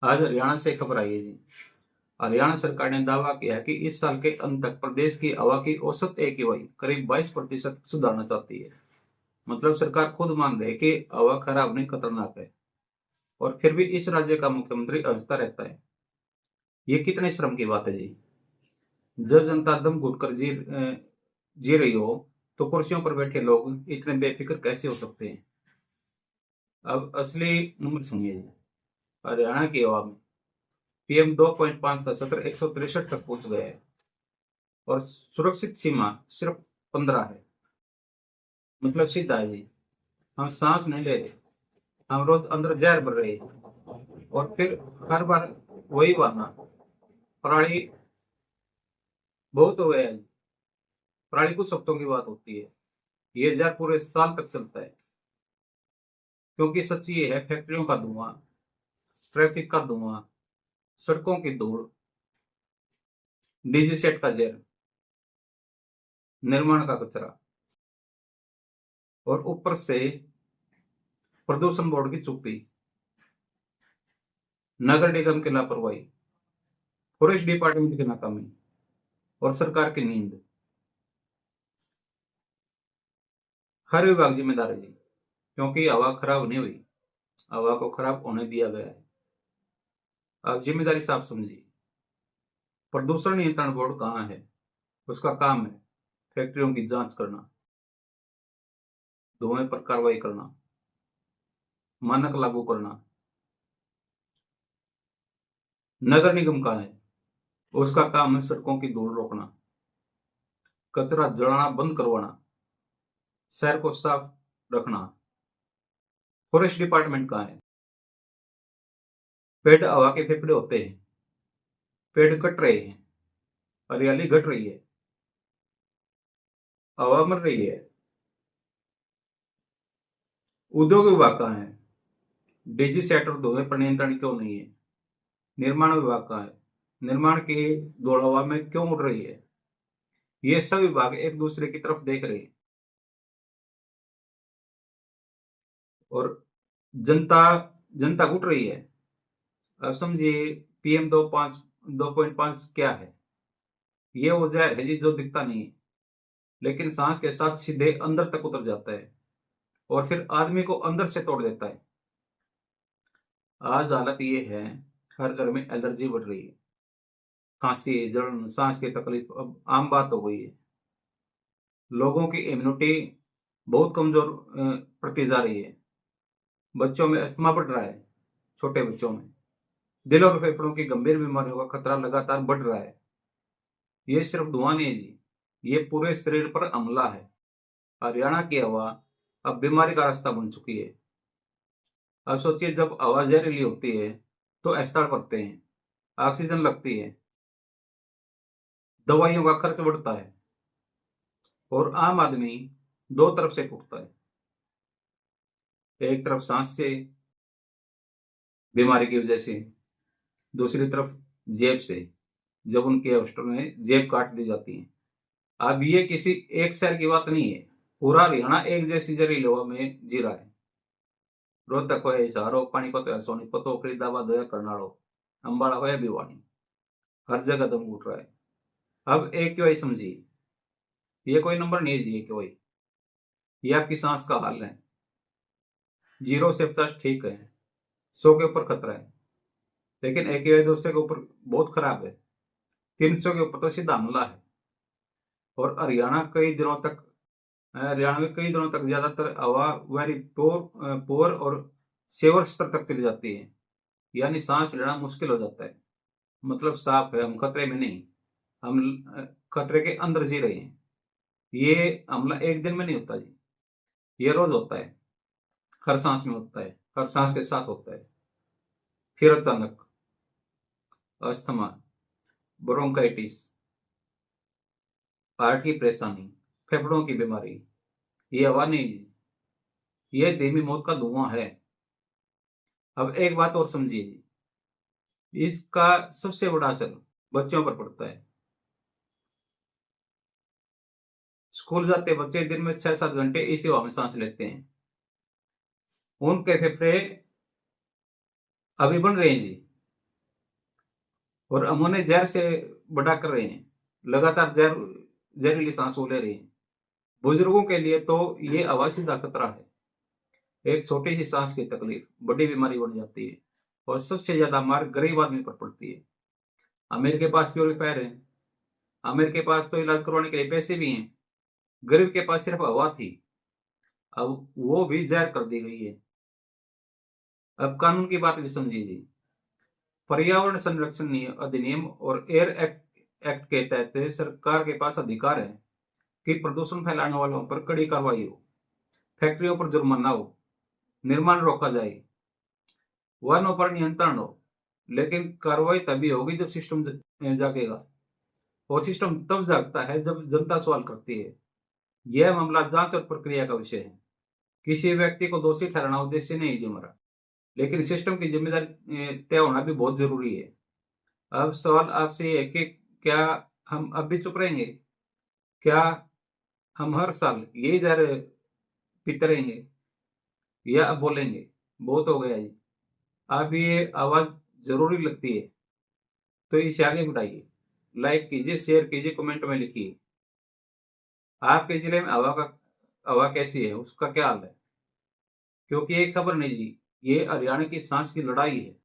आज हरियाणा से खबर आई है जी। हरियाणा सरकार ने दावा किया है कि इस साल के अंत तक प्रदेश की हवा की औसत AQI करीब 22% सुधारना चाहती है। मतलब सरकार खुद मान रही है कि हवा खराब नहीं, खतरनाक है, और फिर भी इस राज्य का मुख्यमंत्री हंसता रहता है। ये कितने शर्म की बात है जी। जब जनता दम घुटकर जी रही हो, तो कुर्सियों पर बैठे लोग इतने बेफिक्र कैसे हो सकते हैं। अब असली नंबर सुनिए जी। हरियाणा की हवा में PM2.5 का स्तर 163 तक पहुंच गया है, और सुरक्षित सीमा सिर्फ 15 है। मतलब सीधा है जी, हम सांस नहीं ले रहे, हम रोज अंदर जहर भर रहे हैं। और फिर हर बार वही बहाना, पराली बहुत हो गया है। पराली कुछ हफ्तों की बात होती है, ये जहर पूरे साल तक चलता है। क्योंकि सच ये है, फैक्ट्रियों का धुआं, ट्रैफिक का धुआं, सड़कों की धूल, डीजी सेट का जहर, निर्माण का कचरा, और ऊपर से प्रदूषण बोर्ड की चुप्पी, नगर निगम की लापरवाही, फॉरेस्ट डिपार्टमेंट की नाकामी, और सरकार की नींद। हर विभाग जिम्मेदार है जी, क्योंकि हवा खराब नहीं हुई, हवा को खराब होने दिया गया है। आप जिम्मेदारी साफ समझिए। प्रदूषण नियंत्रण बोर्ड कहाँ है? उसका काम है फैक्ट्रियों की जांच करना, धुएं पर कार्रवाई करना, मानक लागू करना। नगर निगम कहाँ है? उसका काम है सड़कों की धूल रोकना, कचरा जलाना बंद करवाना, शहर को साफ रखना। फॉरेस्ट डिपार्टमेंट कहाँ है? पेड़ हवा के फेफड़े होते हैं, पेड़ कट रहे हैं, हरियाली घट रही है, हवा मर रही है। उद्योग विभाग कहाँ है? डीजी सेट और धुएं पर नियंत्रण क्यों नहीं है? निर्माण विभाग कहाँ है? निर्माण की धूल हवा में क्यों उड़ रही है? ये सब विभाग एक दूसरे की तरफ देख रहे हैं, और जनता जनता उठ रही है। अब समझिए, PM 2.5 क्या है? ये वो जहर है जी जो दिखता नहीं है, लेकिन सांस के साथ सीधे अंदर तक उतर जाता है, और फिर आदमी को अंदर से तोड़ देता है। आज हालत ये है, हर घर में एलर्जी बढ़ रही है, खांसी, जलन, सांस की तकलीफ अब आम बात हो गई है। लोगों की इम्यूनिटी बहुत कमजोर पड़ती जा रही है। बच्चों में अस्थमा बढ़ रहा है, छोटे बच्चों में दिल और फेफड़ों की गंभीर बीमारियों का खतरा लगातार बढ़ रहा है। ये सिर्फ धुआं नहीं है जी, ये पूरे शरीर पर हमला है। हरियाणा की हवा अब बीमारी का रास्ता बन चुकी है। अब सोचिए, जब हवा जहरीली होती है तो एस्टार पड़ते हैं, ऑक्सीजन लगती है, दवाइयों का खर्च बढ़ता है, और आम आदमी दो तरफ से टूटता है। एक तरफ सांस से बीमारी की वजह से, दूसरी तरफ जेब से, जब उनके हॉस्टल में जेब काट दी जाती है। अब ये किसी एक शहर की बात नहीं है, पूरा हरियाणा एक जैसी जहरीली हवा में जी रहा है। रोहतक हो, हिसार हो, पानीपत हो, सोनीपत हो, फरीदाबाद हो या करनाल हो, अम्बाड़ा हो या भिवानी, हर जगह दम घुट रहा है। अब AQI समझिए, ये कोई नंबर नहीं है जी। AQI ये आपकी सांस का हाल है। 0 से 50 ठीक है, 100 के ऊपर खतरा है, लेकिन AQI 200 के ऊपर बहुत खराब है, 300 के ऊपर तो सीधा हमला है। और हरियाणा में कई दिनों तक ज्यादातर हवा वेरी पोर और सेवर स्तर तक चली जाती है, यानी सांस लेना मुश्किल हो जाता है। मतलब साफ है, हम खतरे में नहीं, हम खतरे के अंदर जी रहे हैं। ये हमला एक दिन में नहीं होता जी, ये रोज होता है, हर सांस में होता है, हर सांस के साथ होता है। फिर अचानक अस्थमा, ब्रोंकाइटिस, हार्ट की परेशानी, फेफड़ों की बीमारी। ये हवा नहीं जी, ये धीमी मौत का धुआं है। अब एक बात और समझिए जी, इसका सबसे बड़ा असर बच्चों पर पड़ता है। स्कूल जाते बच्चे दिन में 6-7 घंटे इसी हवा में सांस लेते हैं। उनके फेफड़े अभी बन रहे हैं जी, और अमोने जहर से बड़ा कर रहे हैं, लगातार जहरीली सांस वो ले रहे हैं। बुजुर्गों के लिए तो ये आवासीय खतरा है। एक छोटी सी सांस की तकलीफ बड़ी बीमारी बन जाती है और सबसे ज्यादा मार गरीब आदमी पर पड़ती है। अमीर के पास प्योरीफायर है, अमीर के पास तो इलाज करवाने के लिए पैसे भी हैं, गरीब के पास सिर्फ हवा थी, अब वो भी जहर कर दी गई है। अब कानून की बात भी समझिए। पर्यावरण संरक्षण अधिनियम और एक्ट के तहत सरकार के पास अधिकार है कि प्रदूषण फैलाने वालों पर कड़ी कार्रवाई हो, फैक्ट्रियों पर जुर्माना हो, निर्माण रोका जाए, वाहनों पर नियंत्रण हो। लेकिन कार्रवाई तभी होगी जब सिस्टम जागेगा, और सिस्टम तब जागता है जब जनता सवाल करती है। यह मामला जांच और प्रक्रिया का विषय है। किसी व्यक्ति को दोषी ठहराना उद्देश्य नहीं है हमारा, लेकिन सिस्टम की जिम्मेदारी तय होना भी बहुत जरूरी है। अब सवाल आपसे ये है कि क्या हम अब भी चुप रहेंगे? क्या हम हर साल यही जहर पीते रहेंगे, या अब बोलेंगे बहुत हो गया जी? आप ये आवाज जरूरी लगती है तो इसे आगे बढ़ाइए, लाइक कीजिए, शेयर कीजिए, कमेंट में लिखिए आपके जिले में हवा कैसी है, उसका क्या हाल है। क्योंकि ये खबर नहीं जी, ये हरियाणा की सांस की लड़ाई है।